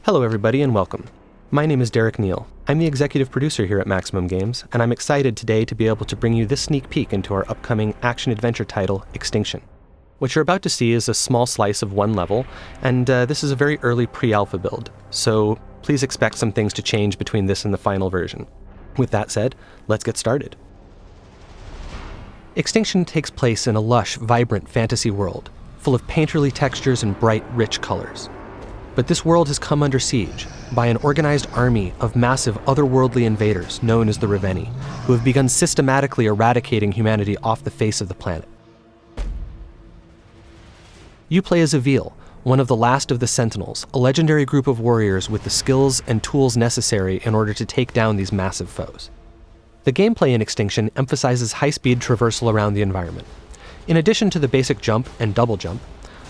Hello everybody and welcome. My name is Derek Neal. I'm the executive producer here at Maximum Games, and I'm excited today to be able to bring you this sneak peek into our upcoming action-adventure title, Extinction. What you're about to see is a small slice of one level, and this is a very early pre-alpha build, so please expect some things to change between this and the final version. With that said, let's get started. Extinction takes place in a lush, vibrant fantasy world, full of painterly textures and bright, rich colors. But this world has come under siege by an organized army of massive otherworldly invaders known as the Reveni, who have begun systematically eradicating humanity off the face of the planet. You play as Avil, one of the last of the Sentinels, a legendary group of warriors with the skills and tools necessary in order to take down these massive foes. The gameplay in Extinction emphasizes high-speed traversal around the environment. In addition to the basic jump and double jump,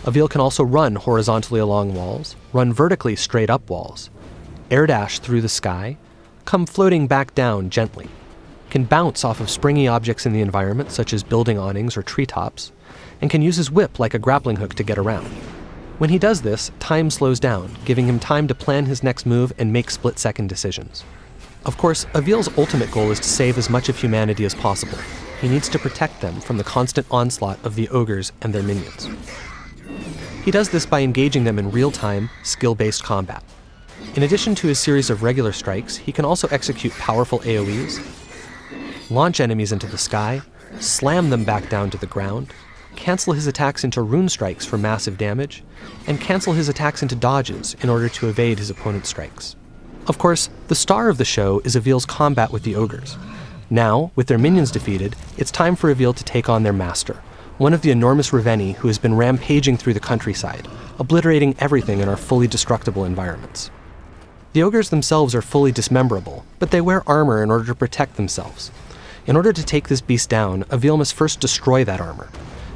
Avil can also run horizontally along walls, run vertically straight up walls, air dash through the sky, come floating back down gently, can bounce off of springy objects in the environment such as building awnings or treetops, and can use his whip like a grappling hook to get around. When he does this, time slows down, giving him time to plan his next move and make split-second decisions. Of course, Avil's ultimate goal is to save as much of humanity as possible. He needs to protect them from the constant onslaught of the ogres and their minions. He does this by engaging them in real-time, skill-based combat. In addition to his series of regular strikes, he can also execute powerful AoEs, launch enemies into the sky, slam them back down to the ground, cancel his attacks into rune strikes for massive damage, and cancel his attacks into dodges in order to evade his opponent's strikes. Of course, the star of the show is Avil's combat with the ogres. Now, with their minions defeated, it's time for Avil to take on their master, one of the enormous Reveni who has been rampaging through the countryside, obliterating everything in our fully destructible environments. The ogres themselves are fully dismemberable, but they wear armor in order to protect themselves. In order to take this beast down, Avil must first destroy that armor.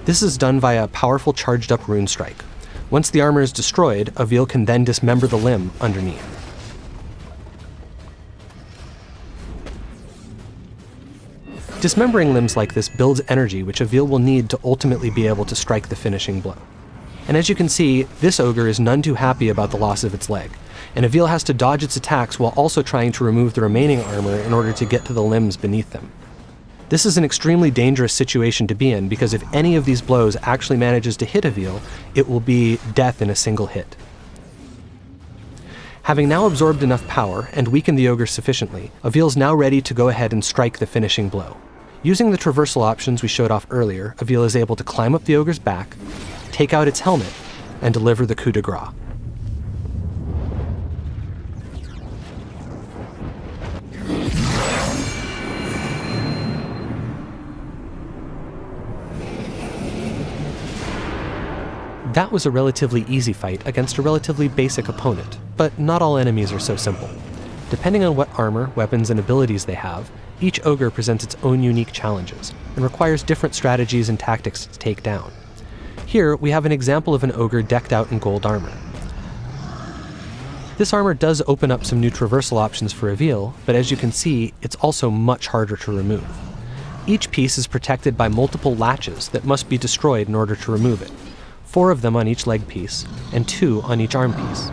This is done via a powerful charged-up rune strike. Once the armor is destroyed, Avil can then dismember the limb underneath. Dismembering limbs like this builds energy which Avil will need to ultimately be able to strike the finishing blow. And as you can see, this ogre is none too happy about the loss of its leg, and Avil has to dodge its attacks while also trying to remove the remaining armor in order to get to the limbs beneath them. This is an extremely dangerous situation to be in because if any of these blows actually manages to hit Avil, it will be death in a single hit. Having now absorbed enough power and weakened the ogre sufficiently, Avil is now ready to go ahead and strike the finishing blow. Using the traversal options we showed off earlier, Avil is able to climb up the ogre's back, take out its helmet, and deliver the coup de grace. That was a relatively easy fight against a relatively basic opponent, but not all enemies are so simple. Depending on what armor, weapons, and abilities they have, each ogre presents its own unique challenges, and requires different strategies and tactics to take down. Here, we have an example of an ogre decked out in gold armor. This armor does open up some new traversal options for Avil, but as you can see, it's also much harder to remove. Each piece is protected by multiple latches that must be destroyed in order to remove it. 4 of them on each leg piece, and 2 on each arm piece.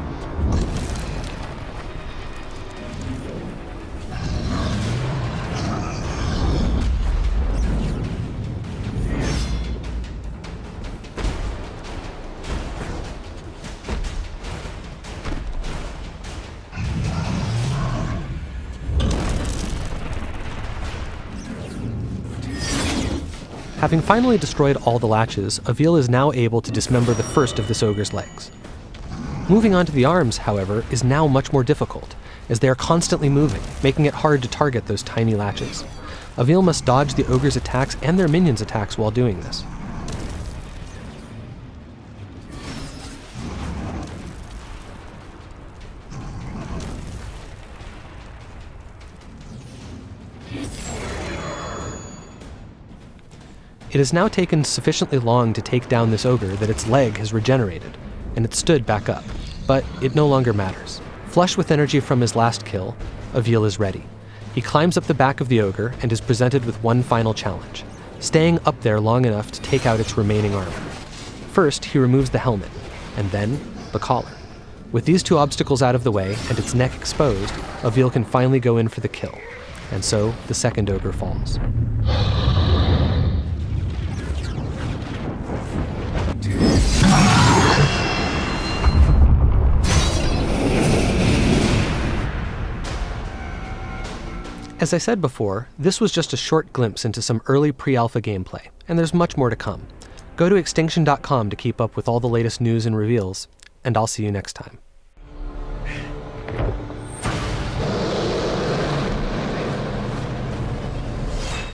Having finally destroyed all the latches, Avil is now able to dismember the first of this ogre's legs. Moving on to the arms, however, is now much more difficult, as they are constantly moving, making it hard to target those tiny latches. Avil must dodge the ogre's attacks and their minions' attacks while doing this. It has now taken sufficiently long to take down this ogre that its leg has regenerated, and it stood back up, but it no longer matters. Flush with energy from his last kill, Avil is ready. He climbs up the back of the ogre and is presented with one final challenge, staying up there long enough to take out its remaining armor. First, he removes the helmet, and then the collar. With these two obstacles out of the way and its neck exposed, Avil can finally go in for the kill. And so, the second ogre falls. As I said before, this was just a short glimpse into some early pre-alpha gameplay, and there's much more to come. Go to Extinction.com to keep up with all the latest news and reveals, and I'll see you next time.